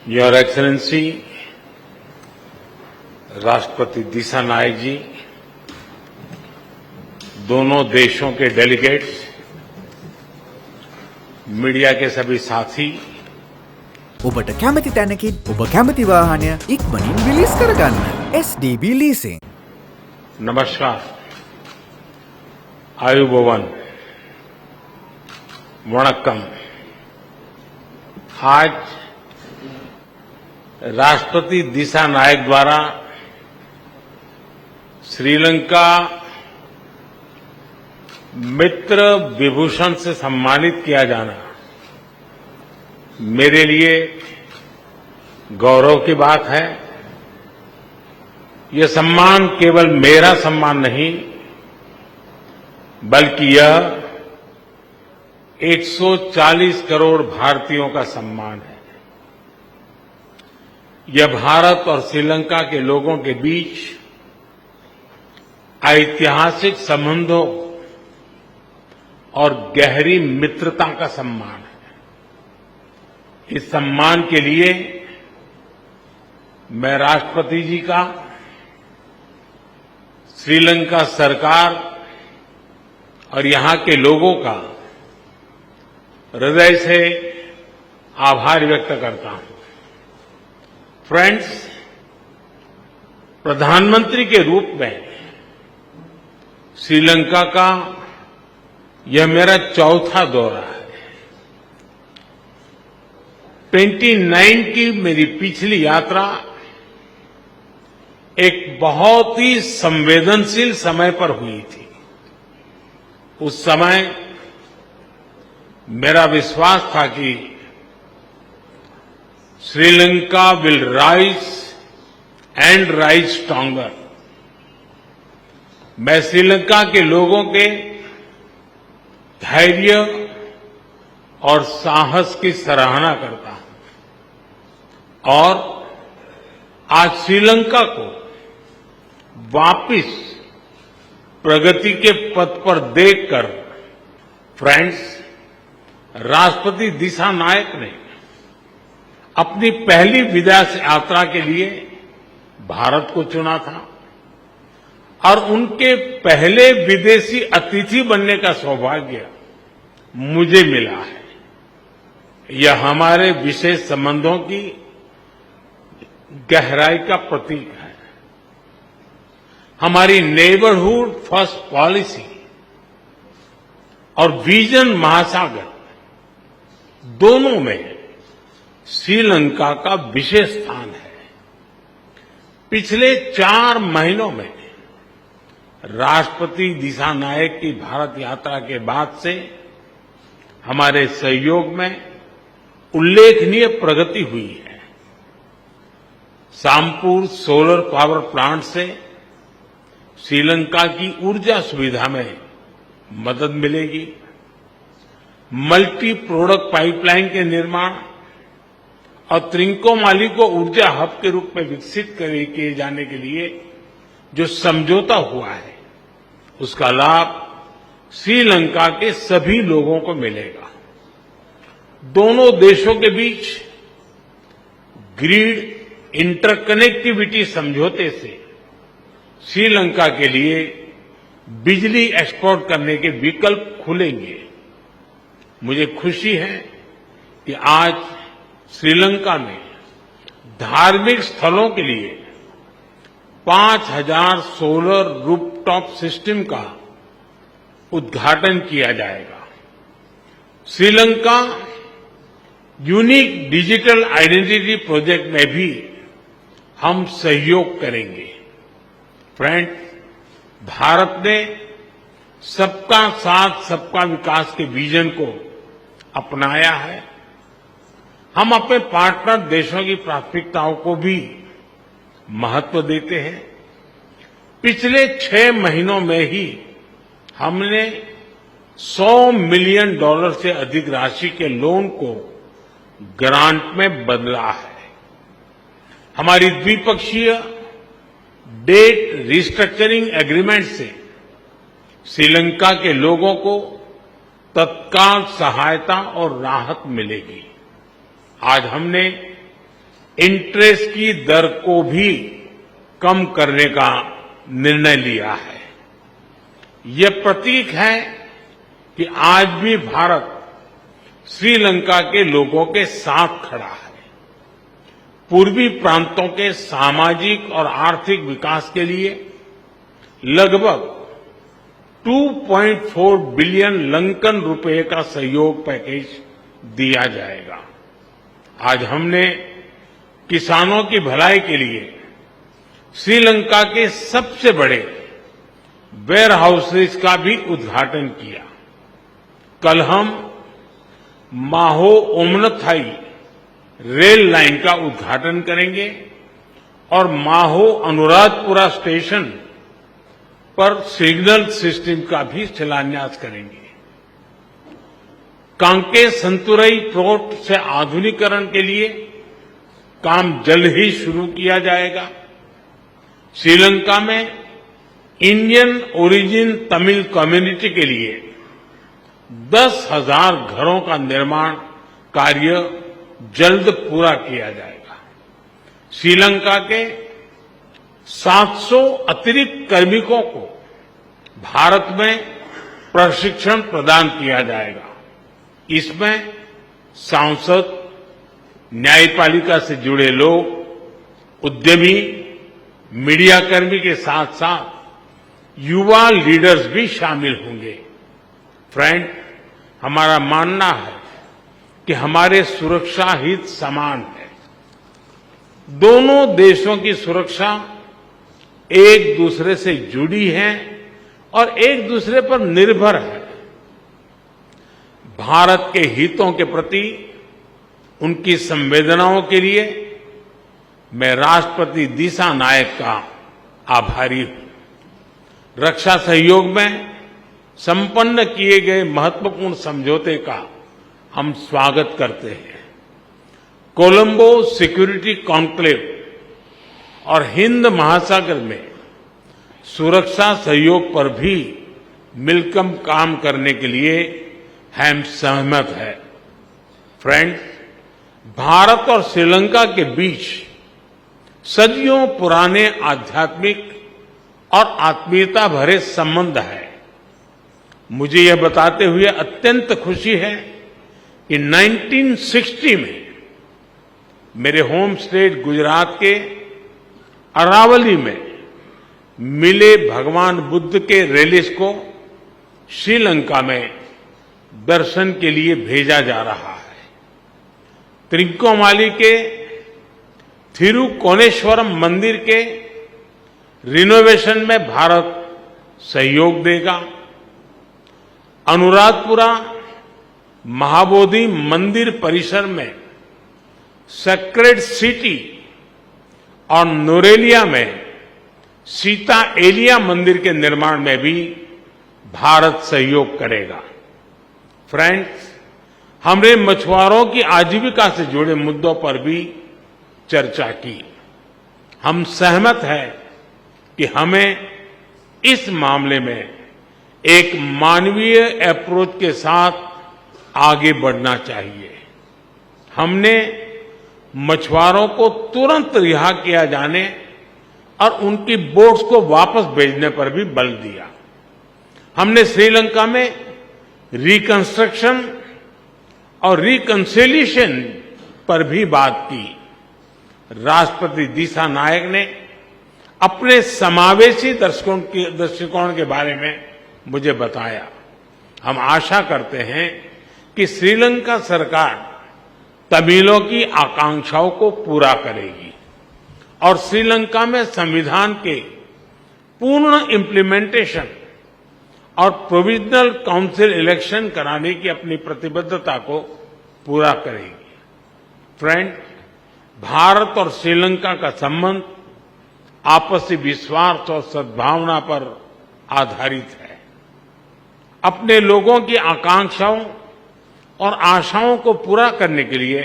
Your excellency राष्ट्रपति दिशानायक जी, दोनों देशों के डेलीगेट्स, मीडिया के सभी साथी, ඔබට කැමති තැනකින් ඔබ කැමති වාහනය ඉක්මනින් රිලීස් කරගන්න. SDB Leasing. नमस्कार। आयुबोवन, वणक्कम। आज राष्ट्रपति दिशानायक द्वारा श्रीलंका मित्र विभूषण से सम्मानित किया जाना मेरे लिए गौरव की बात है। यह सम्मान केवल मेरा सम्मान नहीं, बल्कि यह 140 करोड़ भारतीयों का सम्मान है। यह भारत और श्रीलंका के लोगों के बीच ऐतिहासिक संबंधों और गहरी मित्रता का सम्मान है। इस सम्मान के लिए मैं राष्ट्रपति जी का, श्रीलंका सरकार और यहां के लोगों का हृदय से आभार व्यक्त करता हूं। फ्रेंड्स, प्रधानमंत्री के रूप में श्रीलंका का यह मेरा चौथा दौरा है। 29 की मेरी पिछली यात्रा एक बहुत ही संवेदनशील समय पर हुई थी। उस समय मेरा विश्वास था कि Sri Lanka will rise and rise stronger. मैं श्रीलंका के लोगों के धैर्य और साहस की सराहना करता हूं और आज श्रीलंका को वापिस प्रगति के पथ पर देखकर फ्रेंड्स, राष्ट्रपति दिशानायक ने अपनी पहली विदेश यात्रा के लिए भारत को चुना था और उनके पहले विदेशी अतिथि बनने का सौभाग्य मुझे मिला है। यह हमारे विशेष संबंधों की गहराई का प्रतीक है। हमारी नेबरहुड फर्स्ट पॉलिसी और विजन महासागर दोनों में श्रीलंका का विशेष स्थान है। पिछले 4 महीनों में राष्ट्रपति दिशानायक की भारत यात्रा के बाद से हमारे सहयोग में उल्लेखनीय प्रगति हुई है। सामपुर सोलर पावर प्लांट से श्रीलंका की ऊर्जा सुविधा में मदद मिलेगी। मल्टी प्रोडक्ट पाइपलाइन के निर्माण और त्रिंकोमाली को ऊर्जा हब के रूप में विकसित किए जाने के लिए जो समझौता हुआ है, उसका लाभ श्रीलंका के सभी लोगों को मिलेगा। दोनों देशों के बीच ग्रिड इंटरकनेक्टिविटी समझौते से श्रीलंका के लिए बिजली एक्सपोर्ट करने के विकल्प खुलेंगे। मुझे खुशी है कि आज श्रीलंका में धार्मिक स्थलों के लिए 5000 सोलर रूफटॉप सिस्टम का उद्घाटन किया जाएगा। Sri Lanka unique digital identity project में भी हम सहयोग करेंगे। फ्रेंड्स, भारत ने सबका साथ सबका विकास के विजन को अपनाया है। हम अपने पार्टनर देशों की प्राथमिकताओं को भी महत्व देते हैं। पिछले 6 महीनों में ही हमने $100 मिलियन से अधिक राशि के लोन को ग्रांट में बदला है। हमारी द्विपक्षीय डेट रिस्ट्रक्चरिंग एग्रीमेंट से श्रीलंका के लोगों को तत्काल सहायता और राहत मिलेगी। आज हमने इंटरेस्ट की दर को भी कम करने का निर्णय लिया है। यह प्रतीक है कि आज भी भारत श्रीलंका के लोगों के साथ खड़ा है। पूर्वी प्रांतों के सामाजिक और आर्थिक विकास के लिए लगभग 2.4 बिलियन लंकन रुपए का सहयोग पैकेज दिया जाएगा। आज हमने किसानों की भलाई के लिए श्रीलंका के सबसे बड़े वेयर हाउसेज का भी उद्घाटन किया। कल हम माहो ओमनथाई रेल लाइन का उद्घाटन करेंगे और माहो अनुराधपुरा स्टेशन पर सिग्नल सिस्टम का भी शिलान्यास करेंगे। कांके संतुरई पोर्ट से आधुनिकीकरण के लिए काम जल्द ही शुरू किया जाएगा। श्रीलंका में इंडियन ओरिजिन तमिल कम्युनिटी के लिए 10,000 घरों का निर्माण कार्य जल्द पूरा किया जाएगा। श्रीलंका के 700 अतिरिक्त कार्मिकों को भारत में प्रशिक्षण प्रदान किया जाएगा। इसमें सांसद, न्यायपालिका से जुड़े लोग, उद्यमी, मीडियाकर्मी के साथ साथ युवा लीडर्स भी शामिल होंगे। फ्रेंड, हमारा मानना है कि हमारे सुरक्षा हित समान है। दोनों देशों की सुरक्षा एक दूसरे से जुड़ी है और एक दूसरे पर निर्भर है। भारत के हितों के प्रति उनकी संवेदनाओं के लिए मैं राष्ट्रपति दिशा नायक का आभारी हूं। रक्षा सहयोग में संपन्न किए गए महत्वपूर्ण समझौते का हम स्वागत करते हैं। कोलंबो सिक्योरिटी कॉन्क्लेव और हिंद महासागर में सुरक्षा सहयोग पर भी मिलकर काम करने के लिए हम सहमत हैं। फ्रेंड्स, भारत और श्रीलंका के बीच सदियों पुराने आध्यात्मिक और आत्मीयता भरे संबंध है। मुझे यह बताते हुए अत्यंत खुशी है कि 1960 में मेरे होम स्टेट गुजरात के अरावली में मिले भगवान बुद्ध के रेलिस को श्रीलंका में दर्शन के लिए भेजा जा रहा है। त्रिकोमाली के थिरुकोनेश्वरम मंदिर के रिनोवेशन में भारत सहयोग देगा। अनुराधपुरा महाबोधि मंदिर परिसर में सेक्रेड सिटी और नोरेलिया में सीता एलिया मंदिर के निर्माण में भी भारत सहयोग करेगा। फ्रेंड्स, हमने मछुआरों की आजीविका से जुड़े मुद्दों पर भी चर्चा की। हम सहमत हैं कि हमें इस मामले में एक मानवीय अप्रोच के साथ आगे बढ़ना चाहिए। हमने मछुआरों को तुरंत रिहा किया जाने और उनकी बोट्स को वापस भेजने पर भी बल दिया। हमने श्रीलंका में रिकंस्ट्रक्शन और रिकंसिलिएशन पर भी बात की। राष्ट्रपति दिशा नायक ने अपने समावेशी दृष्टिकोण के बारे में मुझे बताया। हम आशा करते हैं कि श्रीलंका सरकार तमिलों की आकांक्षाओं को पूरा करेगी और श्रीलंका में संविधान के पूर्ण इम्प्लीमेंटेशन और प्रोविजनल काउंसिल इलेक्शन कराने की अपनी प्रतिबद्धता को पूरा करेगी। फ्रेंड, भारत और श्रीलंका का संबंध आपसी विश्वास और सद्भावना पर आधारित है। अपने लोगों की आकांक्षाओं और आशाओं को पूरा करने के लिए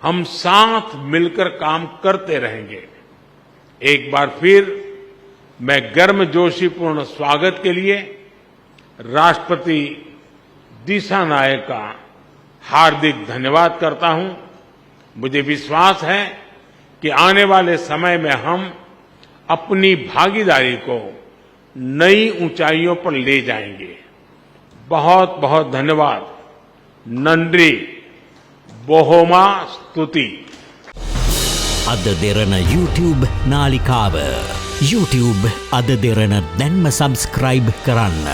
हम साथ मिलकर काम करते रहेंगे। एक बार फिर मैं गर्मजोशीपूर्ण स्वागत के लिए राष्ट्रपति दिशा नायक का हार्दिक धन्यवाद करता हूं। मुझे विश्वास है कि आने वाले समय में हम अपनी भागीदारी को नई ऊंचाइयों पर ले जाएंगे। बहुत बहुत धन्यवाद। नंद्री बोहोमा स्तुति। අද දෙරන YouTube නාලිකාව YouTube අද දෙරන දැන්ම සබස්ක්‍රයිබ් කරන්න.